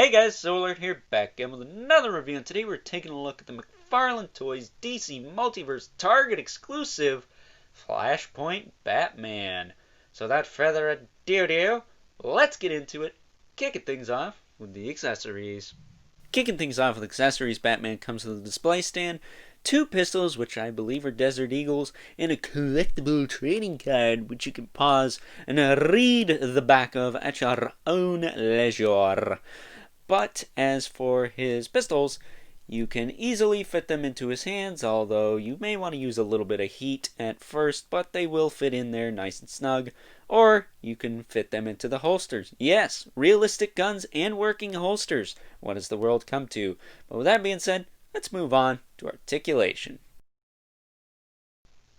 Hey guys, Solar here, back again with another review, and today we're taking a look at the McFarlane Toys DC Multiverse Target exclusive Flashpoint Batman. So without further ado, let's get into it, kicking things off with the accessories. Kicking things off with accessories, Batman comes with a display stand, two pistols, which I believe are Desert Eagles, and a collectible trading card, which you can pause and read the back of at your own leisure. But as for his pistols, you can easily fit them into his hands, although you may want to use a little bit of heat at first, but they will fit in there nice and snug. Or you can fit them into the holsters. Yes, realistic guns and working holsters. What has the world come to? But with that being said, let's move on to Articulation.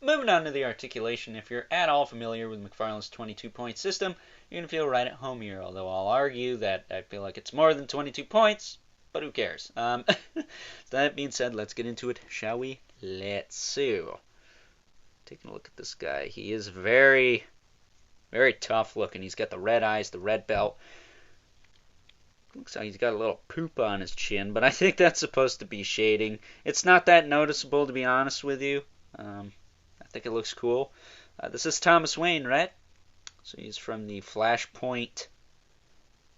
Moving on to the Articulation, if you're at all familiar with McFarlane's 22-point system, you're going to feel right at home here, although I'll argue that I feel like it's more than 22 points, but who cares? That being said, let's get into it, shall we? Let's see. Taking a look at this guy. He is very, very tough looking. He's got the red eyes, the red belt. Looks like he's got a little poop on his chin, but I think that's supposed to be shading. It's not that noticeable, to be honest with you. I think it looks cool. This is Thomas Wayne, right? So he's from the Flashpoint.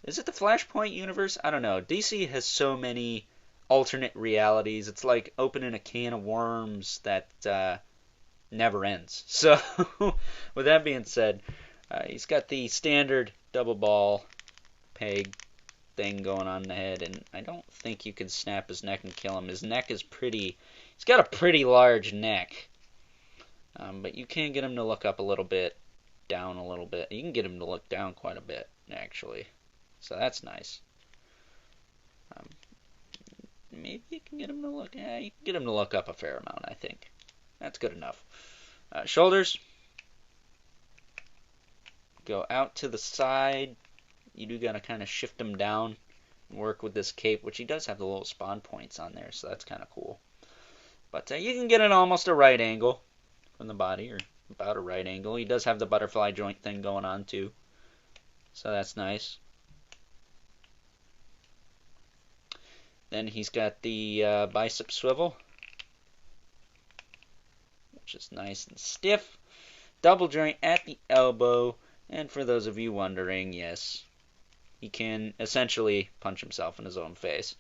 Is it the Flashpoint universe? I don't know. DC has so many alternate realities. It's like opening a can of worms that never ends. So, with that being said, he's got the standard double ball peg thing going on in the head, and I don't think you can snap his neck and kill him. His neck is pretty... He's got a pretty large neck. But you can get him to look up a little bit, down a little bit. You can get him to look down quite a bit, actually. So that's nice. Maybe you can get him to look... Yeah, you can get him to look up a fair amount, I think. That's good enough. Shoulders. Go out to the side. You do got to kind of shift them down and work with this cape, which he does have the little spawn points on there, so that's kind of cool. But you can get it almost a right angle from the body, or about a right angle. He does have the butterfly joint thing going on too, so that's nice. Then he's got the bicep swivel, which is nice and stiff. Double joint at the elbow, and for those of you wondering, yes, he can essentially punch himself in his own face.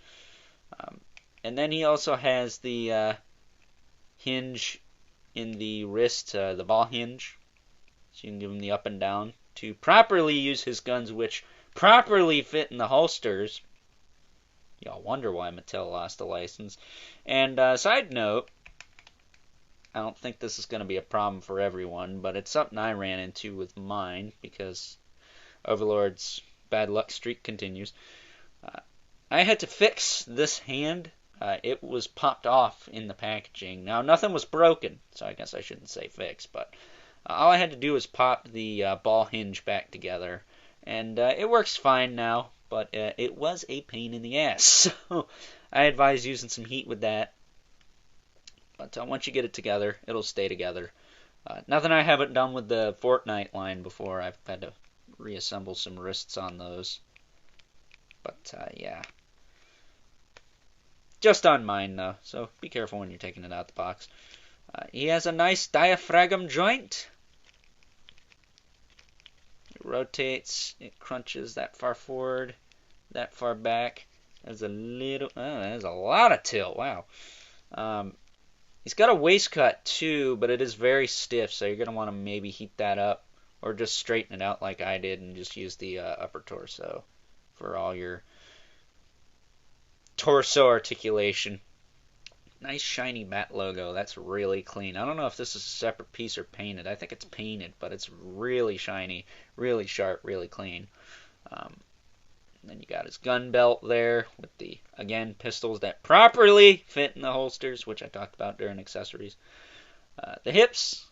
And then he also has the hinge in the wrist, the ball hinge, so you can give him the up and down to properly use his guns, which properly fit in the holsters. Y'all wonder why Mattel lost the license. And side note, I don't think this is going to be a problem for everyone, but it's something I ran into with mine because Overlord's bad luck streak continues. I had to fix this hand. It was popped off in the packaging. Now, nothing was broken, so I guess I shouldn't say fix, but all I had to do was pop the ball hinge back together, and it works fine now, but it was a pain in the ass. So I advise using some heat with that, but once you get it together, it'll stay together. Nothing I haven't done with the Fortnite line before. I've had to reassemble some wrists on those, but yeah. Just on mine, though, so be careful when you're taking it out the box. He has a nice diaphragm joint. It rotates, it crunches that far forward, that far back. There's a little... Oh, there's a lot of tilt, wow. He's got a waist cut, too, but it is very stiff, so you're going to want to maybe heat that up, or just straighten it out like I did and just use the upper torso for all your torso articulation. Nice shiny bat logo. That's really clean. I don't know if this is a separate piece or painted. I think it's painted, but it's really shiny, really sharp, really clean. Then you got his gun belt there with the, again, pistols that properly fit in the holsters, which I talked about during accessories. The hips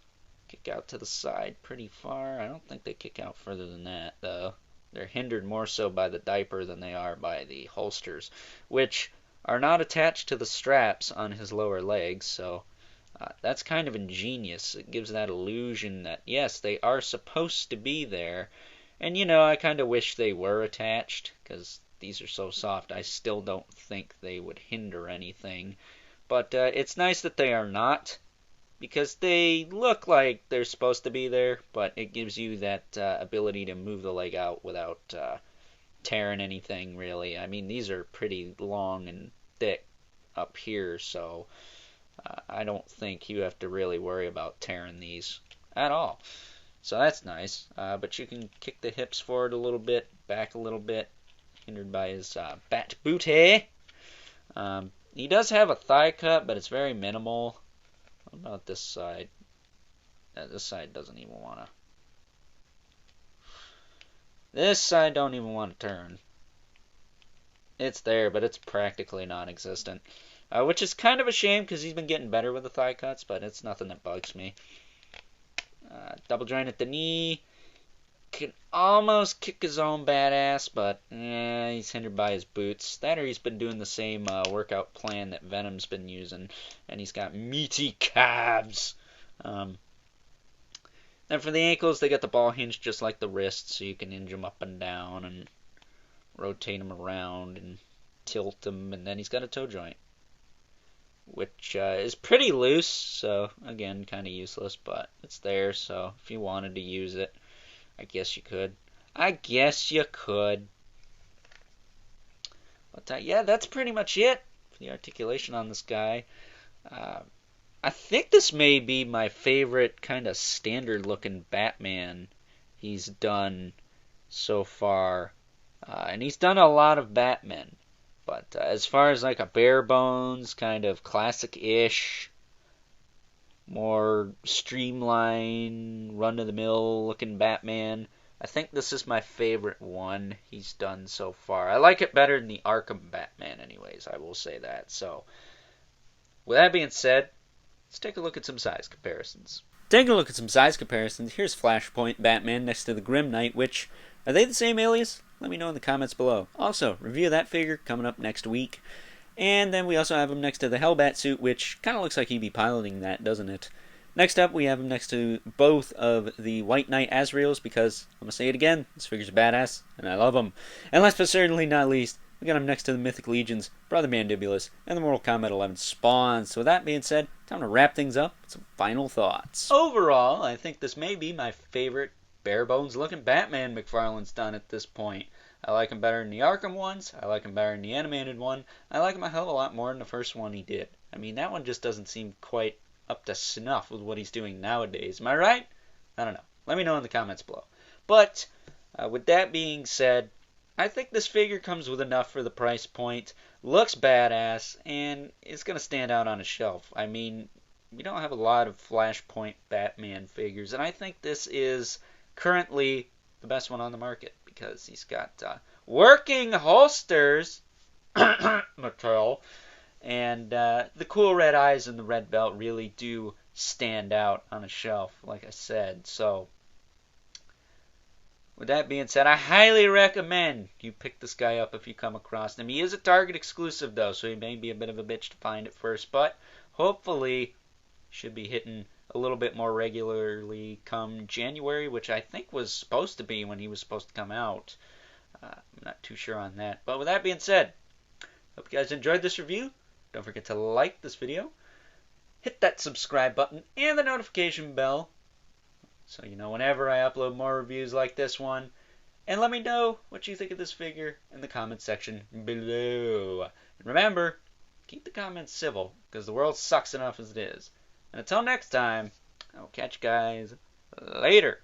kick out to the side pretty far. I don't think they kick out further than that, though. They're hindered more so by the diaper than they are by the holsters, which are not attached to the straps on his lower legs, so that's kind of ingenious. It gives that illusion that, yes, they are supposed to be there, And, you know, I kind of wish they were attached, because these are so soft, I still don't think they would hinder anything. But it's nice that they are not, because they look like they're supposed to be there, but it gives you that ability to move the leg out without tearing anything, really. I mean, these are pretty long and thick up here, so I don't think you have to really worry about tearing these at all. So that's nice. But you can kick the hips forward a little bit, back a little bit, hindered by his bat booty. He does have a thigh cut, but it's very minimal. What about this side? This side doesn't even want to. This side don't even want to turn. It's there, but it's practically non-existent. Which is kind of a shame, because he's been getting better with the thigh cuts, but it's nothing that bugs me. Double joint at the knee. Can almost kick his own badass, but he's hindered by his boots. That or he's been doing the same workout plan that Venom's been using, and he's got meaty calves. Then for the ankles, they got the ball hinge just like the wrists, so you can hinge them up and down and rotate them around and tilt them. And then he's got a toe joint, which is pretty loose, so again, kind of useless, but it's there, so if you wanted to use it, I guess you could. But yeah, that's pretty much it for the articulation on this guy. I think this may be my favorite kind of standard-looking Batman he's done so far. And he's done a lot of Batmen. But as far as like a bare bones, kind of classic-ish, more streamlined, run-of-the-mill looking Batman, I think this is my favorite one he's done so far. I like it better than the Arkham Batman anyways, I will say that. So, with that being said, let's take a look at some size comparisons. Taking a look at some size comparisons, here's Flashpoint Batman next to the Grim Knight, which, are they the same alias? Let me know in the comments below. Also, review of that figure coming up next week. And then we also have him next to the Hellbat suit, which kind of looks like he'd be piloting that, doesn't it? Next up, we have him next to both of the White Knight Azraels, because, I'm going to say it again, this figure's a badass, and I love him. And last but certainly not least, we got him next to the Mythic Legions, Brother Mandibulus, and the Mortal Kombat 11 Spawn. So with that being said, time to wrap things up with some final thoughts. Overall, I think this may be my favorite bare-bones looking Batman McFarlane's done at this point. I like him better than the Arkham ones. I like him better than the animated one. I like him a hell of a lot more than the first one he did. I mean, that one just doesn't seem quite up to snuff with what he's doing nowadays. Am I right? I don't know. Let me know in the comments below. But, with that being said, I think this figure comes with enough for the price point, looks badass, and it's going to stand out on a shelf. I mean, we don't have a lot of Flashpoint Batman figures, and I think this is currently the best one on the market, because he's got working holsters, Mattel, and the cool red eyes and the red belt really do stand out on a shelf, like I said. So, with that being said, I highly recommend you pick this guy up if you come across him. He is a Target exclusive, though, so he may be a bit of a bitch to find at first, but hopefully should be hitting a little bit more regularly come January, which I think was supposed to be when he was supposed to come out. I'm not too sure on that. But with that being said, hope you guys enjoyed this review. Don't forget to like this video, hit that subscribe button and the notification bell so you know whenever I upload more reviews like this one. And let me know what you think of this figure in the comments section below. And remember, keep the comments civil, because the world sucks enough as it is. And until next time, I will catch you guys later.